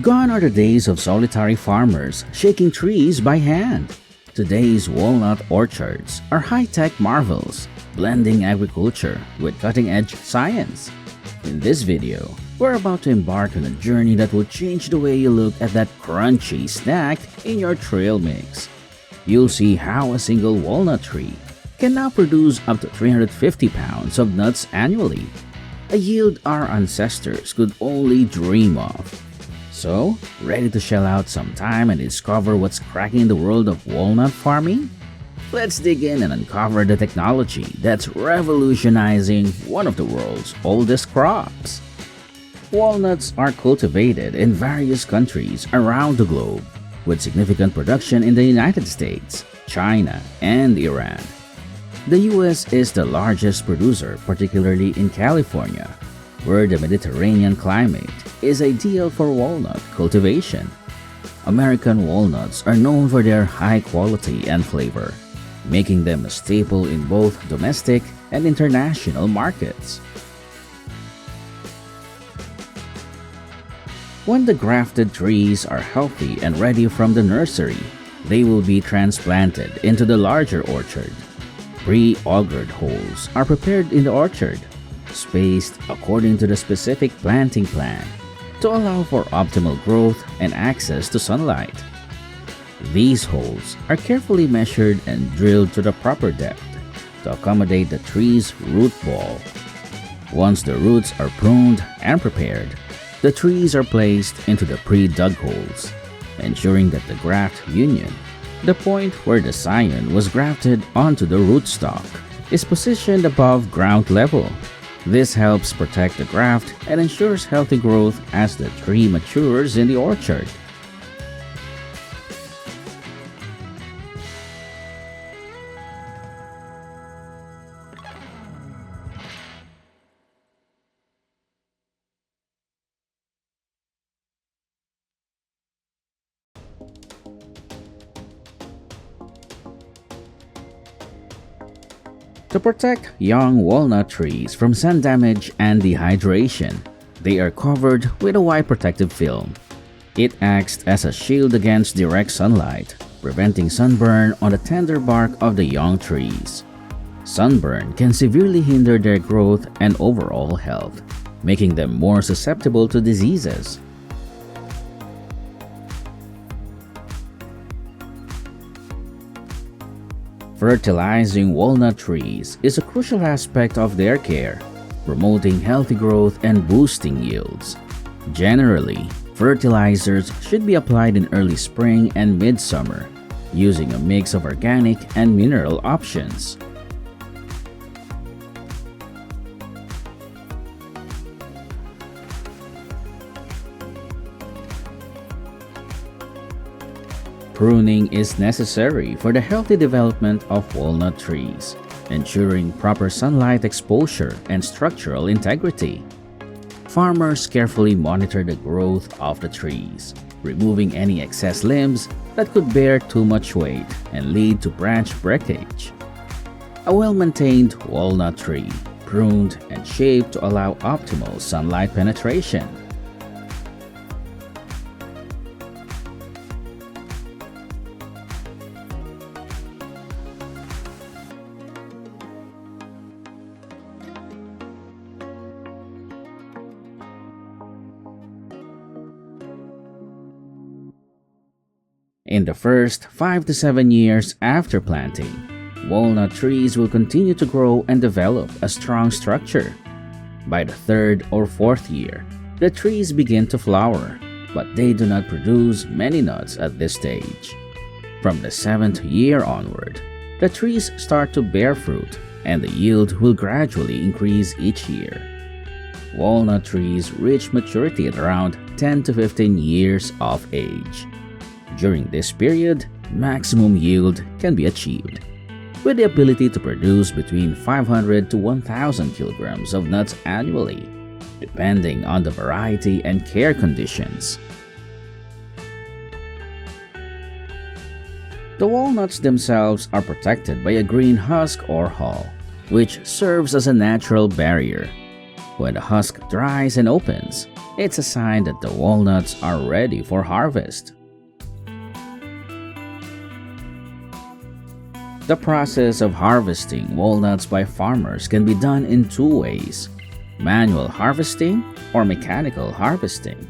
Gone are the days of solitary farmers shaking trees by hand. Today's walnut orchards are high-tech marvels, blending agriculture with cutting-edge science. In this video, we're about to embark on a journey that will change the way you look at that crunchy snack in your trail mix. You'll see how a single walnut tree can now produce up to 350 pounds of nuts annually, a yield our ancestors could only dream of. So, ready to shell out some time and discover what's cracking in the world of walnut farming? Let's dig in and uncover the technology that's revolutionizing one of the world's oldest crops. Walnuts are cultivated in various countries around the globe, with significant production in the United States, China, and Iran. The US is the largest producer, particularly in California, where the Mediterranean climate is ideal for walnut cultivation. American walnuts are known for their high quality and flavor, making them a staple in both domestic and international markets. When the grafted trees are healthy and ready from the nursery, they will be transplanted into the larger orchard. Pre-augured holes are prepared in the orchard, spaced according to the specific planting plan, to allow for optimal growth and access to sunlight. These holes are carefully measured and drilled to the proper depth to accommodate the tree's root ball. Once the roots are pruned and prepared, the trees are placed into the pre-dug holes, ensuring that the graft union, the point where the scion was grafted onto the rootstock, is positioned above ground level. This helps protect the graft and ensures healthy growth as the tree matures in the orchard. To protect young walnut trees from sun damage and dehydration, they are covered with a white protective film. It acts as a shield against direct sunlight, preventing sunburn on the tender bark of the young trees. Sunburn can severely hinder their growth and overall health, making them more susceptible to diseases. Fertilizing walnut trees is a crucial aspect of their care, promoting healthy growth and boosting yields. Generally, fertilizers should be applied in early spring and midsummer, using a mix of organic and mineral options. Pruning is necessary for the healthy development of walnut trees, ensuring proper sunlight exposure and structural integrity. Farmers carefully monitor the growth of the trees, removing any excess limbs that could bear too much weight and lead to branch breakage. A well-maintained walnut tree, pruned and shaped to allow optimal sunlight penetration. In the first 5 to 7 years after planting, walnut trees will continue to grow and develop a strong structure. By the 3rd or 4th year, the trees begin to flower, but they do not produce many nuts at this stage. From the 7th year onward, the trees start to bear fruit, and the yield will gradually increase each year. Walnut trees reach maturity at around 10 to 15 years of age. During this period, maximum yield can be achieved, with the ability to produce between 500 to 1,000 kilograms of nuts annually, depending on the variety and care conditions. The walnuts themselves are protected by a green husk or hull, which serves as a natural barrier. When the husk dries and opens, it's a sign that the walnuts are ready for harvest. The process of harvesting walnuts by farmers can be done in two ways: manual harvesting or mechanical harvesting.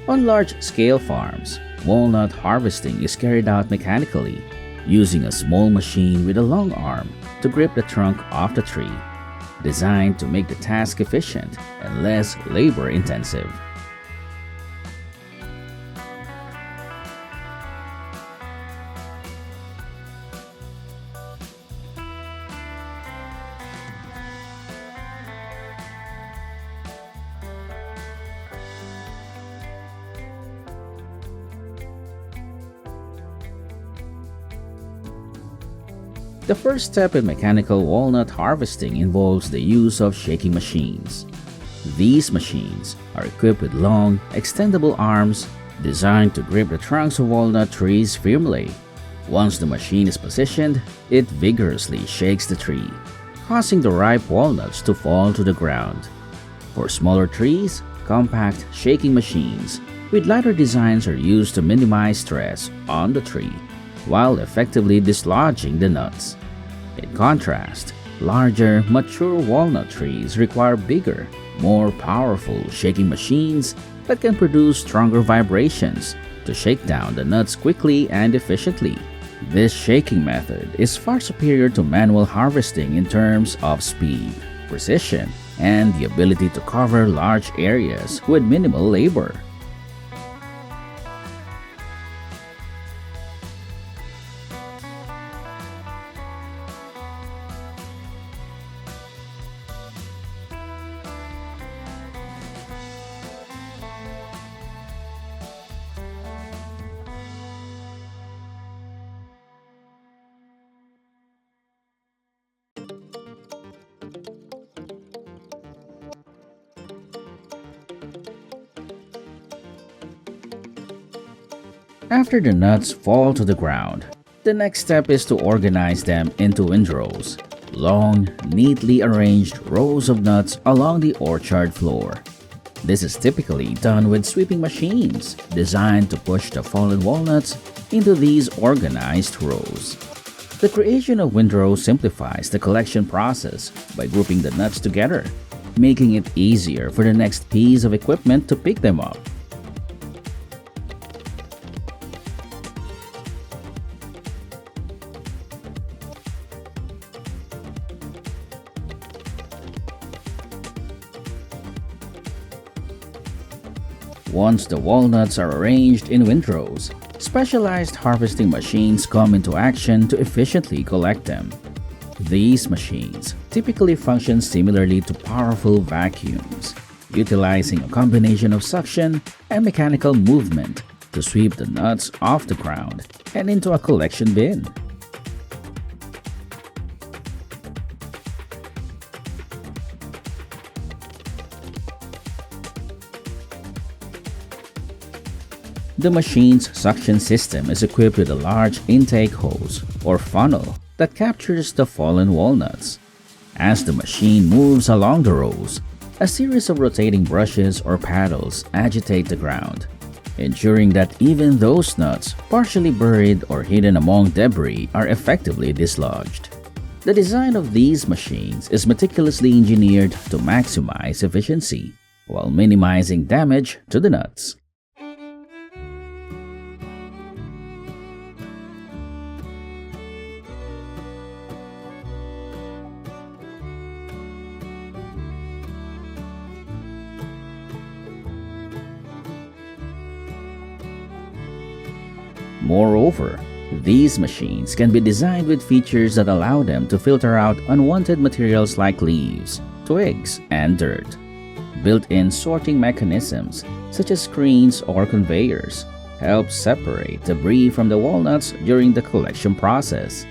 On large-scale farms, walnut harvesting is carried out mechanically, using a small machine with a long arm to grip the trunk of the tree, designed to make the task efficient and less labor-intensive. The first step in mechanical walnut harvesting involves the use of shaking machines. These machines are equipped with long, extendable arms designed to grip the trunks of walnut trees firmly. Once the machine is positioned, it vigorously shakes the tree, causing the ripe walnuts to fall to the ground. For smaller trees, compact shaking machines with lighter designs are used to minimize stress on the tree while effectively dislodging the nuts. In contrast, larger, mature walnut trees require bigger, more powerful shaking machines that can produce stronger vibrations to shake down the nuts quickly and efficiently. This shaking method is far superior to manual harvesting in terms of speed, precision, and the ability to cover large areas with minimal labor. After the nuts fall to the ground, the next step is to organize them into windrows, long, neatly arranged rows of nuts along the orchard floor. This is typically done with sweeping machines designed to push the fallen walnuts into these organized rows. The creation of windrows simplifies the collection process by grouping the nuts together, making it easier for the next piece of equipment to pick them up. Once the walnuts are arranged in windrows, specialized harvesting machines come into action to efficiently collect them. These machines typically function similarly to powerful vacuums, utilizing a combination of suction and mechanical movement to sweep the nuts off the ground and into a collection bin. The machine's suction system is equipped with a large intake hose or funnel that captures the fallen walnuts. As the machine moves along the rows, a series of rotating brushes or paddles agitate the ground, ensuring that even those nuts partially buried or hidden among debris are effectively dislodged. The design of these machines is meticulously engineered to maximize efficiency while minimizing damage to the nuts. Moreover, these machines can be designed with features that allow them to filter out unwanted materials like leaves, twigs, and dirt. Built-in sorting mechanisms, such as screens or conveyors, help separate debris from the walnuts during the collection process.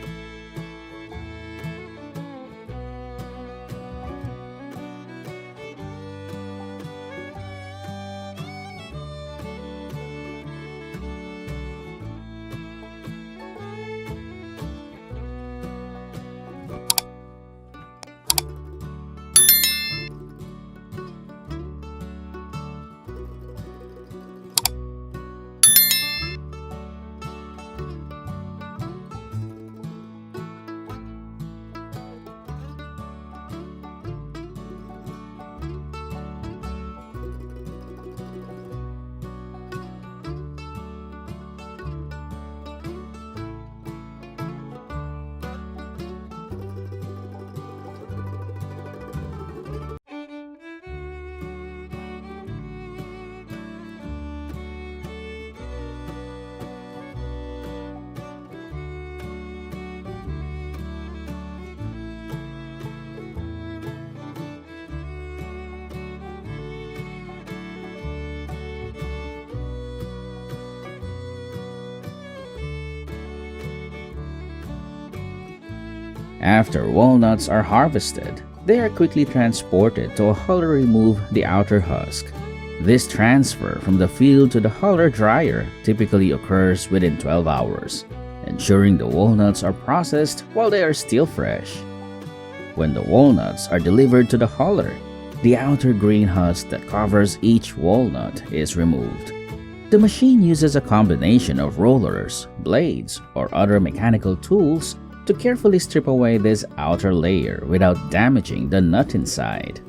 After walnuts are harvested, they are quickly transported to a huller to remove the outer husk. This transfer from the field to the huller dryer typically occurs within 12 hours, ensuring the walnuts are processed while they are still fresh. When the walnuts are delivered to the huller, the outer green husk that covers each walnut is removed. The machine uses a combination of rollers, blades, or other mechanical tools to carefully strip away this outer layer without damaging the nut inside.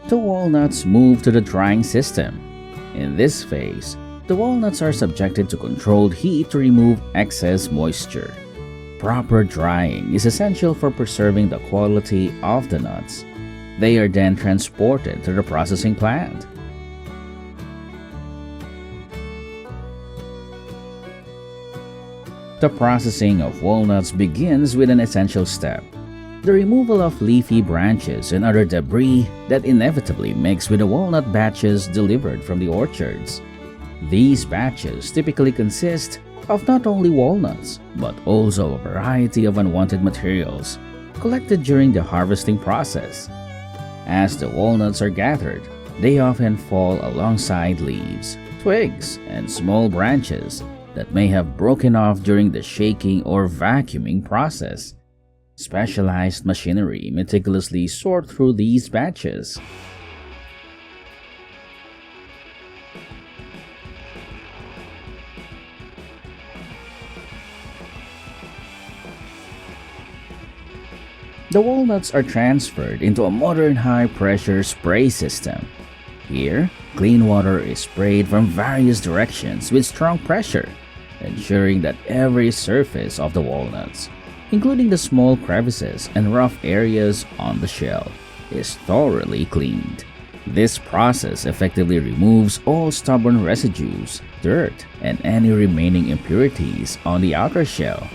The walnuts move to the drying system. In this phase, the walnuts are subjected to controlled heat to remove excess moisture. Proper drying is essential for preserving the quality of the nuts. They are then transported to the processing plant. The processing of walnuts begins with an essential step: the removal of leafy branches and other debris that inevitably mix with the walnut batches delivered from the orchards. These batches typically consist of not only walnuts, but also a variety of unwanted materials collected during the harvesting process. As the walnuts are gathered, they often fall alongside leaves, twigs, and small branches that may have broken off during the shaking or vacuuming process. Specialized machinery meticulously sort through these batches. The walnuts are transferred into a modern high-pressure spray system. Here, clean water is sprayed from various directions with strong pressure, ensuring that every surface of the walnuts, including the small crevices and rough areas on the shell, is thoroughly cleaned. This process effectively removes all stubborn residues, dirt, and any remaining impurities on the outer shell.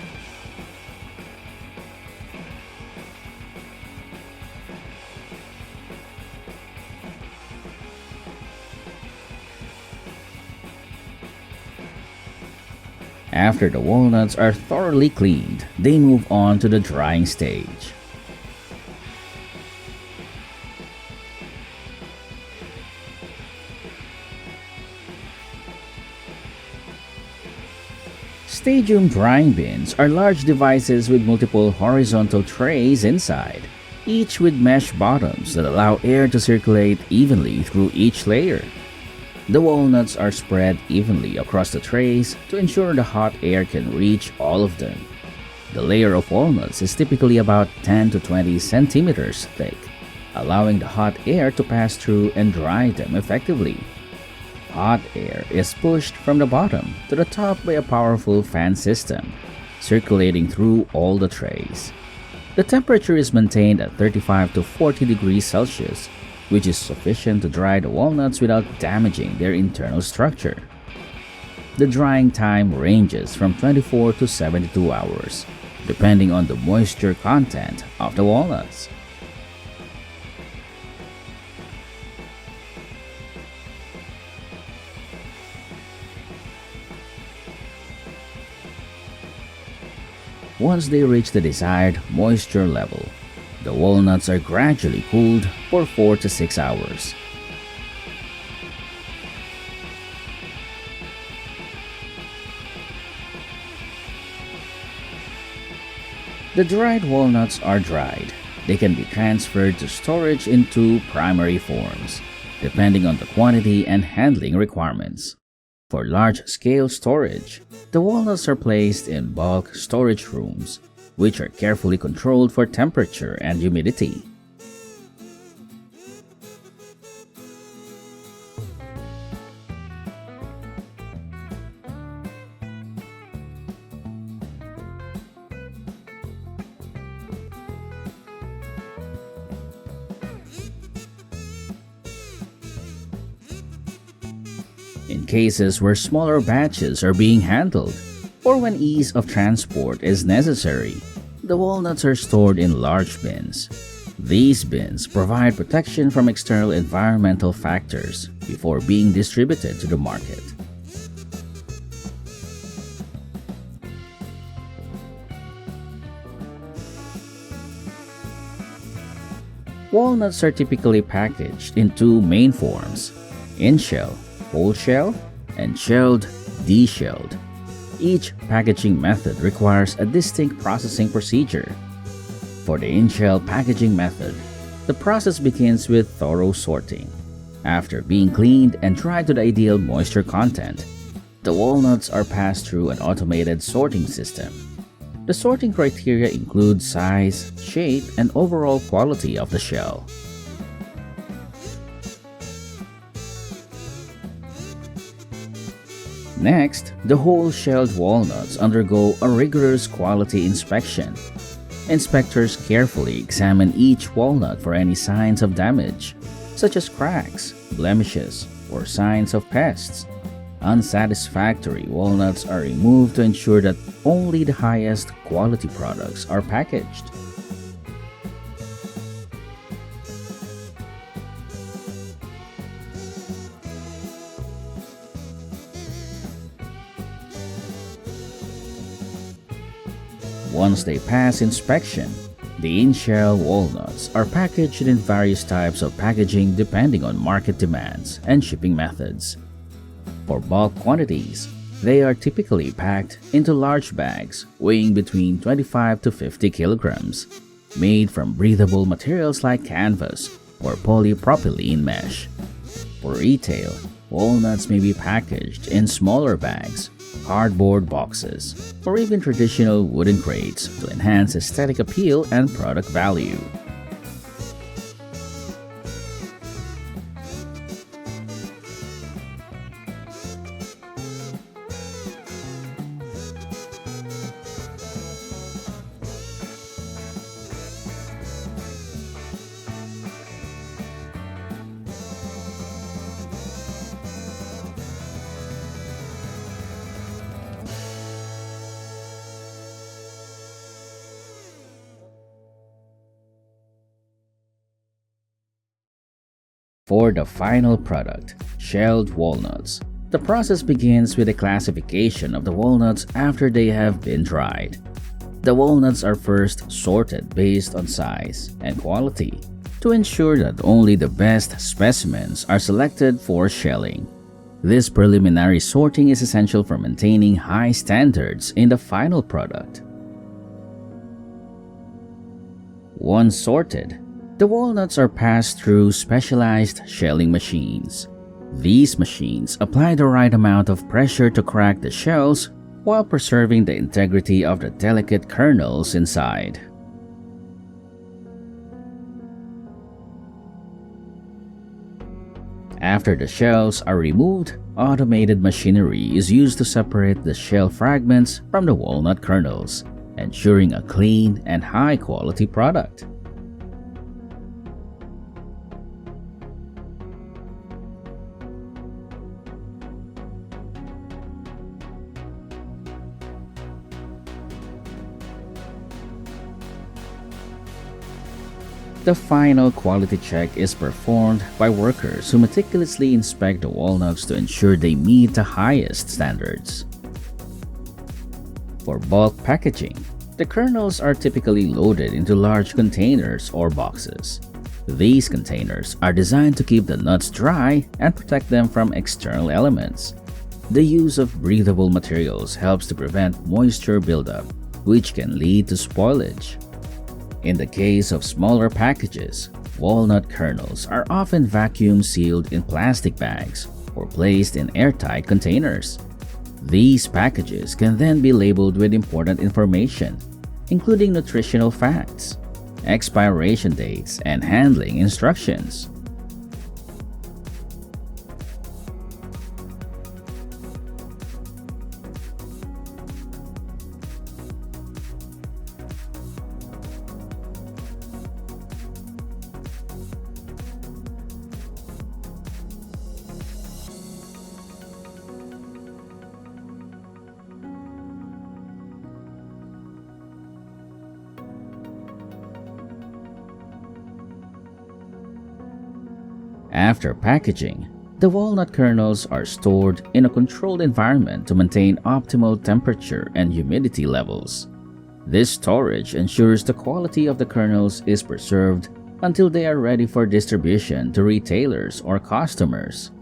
After the walnuts are thoroughly cleaned, they move on to the drying stage. Stadium drying bins are large devices with multiple horizontal trays inside, each with mesh bottoms that allow air to circulate evenly through each layer. The walnuts are spread evenly across the trays to ensure the hot air can reach all of them. The layer of walnuts is typically about 10 to 20 centimeters thick, allowing the hot air to pass through and dry them effectively. Hot air is pushed from the bottom to the top by a powerful fan system, circulating through all the trays. The temperature is maintained at 35 to 40 degrees Celsius, which is sufficient to dry the walnuts without damaging their internal structure. The drying time ranges from 24 to 72 hours, depending on the moisture content of the walnuts. Once they reach the desired moisture level, the walnuts are gradually cooled for 4 to 6 hours. The dried walnuts are dried. They can be transferred to storage in two primary forms, depending on the quantity and handling requirements. For large-scale storage, the walnuts are placed in bulk storage rooms. which are carefully controlled for temperature and humidity. In cases where smaller batches are being handled, or when ease of transport is necessary, the walnuts are stored in large bins. These bins provide protection from external environmental factors before being distributed to the market. Walnuts are typically packaged in two main forms: in-shell, whole shell, and shelled, de-shelled. Each packaging method requires a distinct processing procedure. For the in-shell packaging method, the process begins with thorough sorting. After being cleaned and dried to the ideal moisture content, the walnuts are passed through an automated sorting system. The sorting criteria include size, shape, and overall quality of the shell. Next, the whole-shelled walnuts undergo a rigorous quality inspection. Inspectors carefully examine each walnut for any signs of damage, such as cracks, blemishes, or signs of pests. Unsatisfactory walnuts are removed to ensure that only the highest quality products are packaged. Once they pass inspection, the in-shell walnuts are packaged in various types of packaging depending on market demands and shipping methods. For bulk quantities, they are typically packed into large bags weighing between 25 to 50 kilograms, made from breathable materials like canvas or polypropylene mesh. For retail, walnuts may be packaged in smaller bags, cardboard boxes, or even traditional wooden crates to enhance aesthetic appeal and product value. For the final product, shelled walnuts, the process begins with the classification of the walnuts after they have been dried. The walnuts are first sorted based on size and quality to ensure that only the best specimens are selected for shelling. This preliminary sorting is essential for maintaining high standards in the final product. Once sorted, the walnuts are passed through specialized shelling machines. These machines apply the right amount of pressure to crack the shells while preserving the integrity of the delicate kernels inside. After the shells are removed, automated machinery is used to separate the shell fragments from the walnut kernels, ensuring a clean and high-quality product. The final quality check is performed by workers who meticulously inspect the walnuts to ensure they meet the highest standards. For bulk packaging, the kernels are typically loaded into large containers or boxes. These containers are designed to keep the nuts dry and protect them from external elements. The use of breathable materials helps to prevent moisture buildup, which can lead to spoilage. In the case of smaller packages, walnut kernels are often vacuum sealed in plastic bags or placed in airtight containers. These packages can then be labeled with important information, including nutritional facts, expiration dates, and handling instructions. After packaging, the walnut kernels are stored in a controlled environment to maintain optimal temperature and humidity levels. This storage ensures the quality of the kernels is preserved until they are ready for distribution to retailers or customers.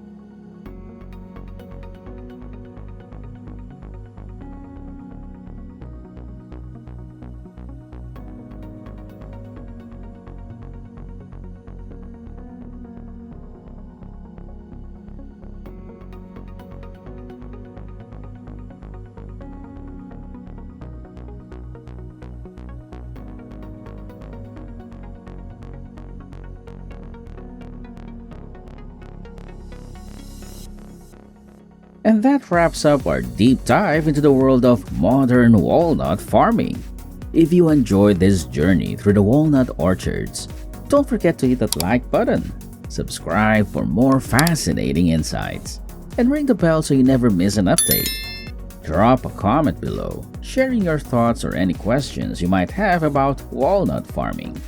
And that wraps up our deep dive into the world of modern walnut farming. If you enjoyed this journey through the walnut orchards, don't forget to hit that like button, subscribe for more fascinating insights, and ring the bell so you never miss an update. Drop a comment below, sharing your thoughts or any questions you might have about walnut farming.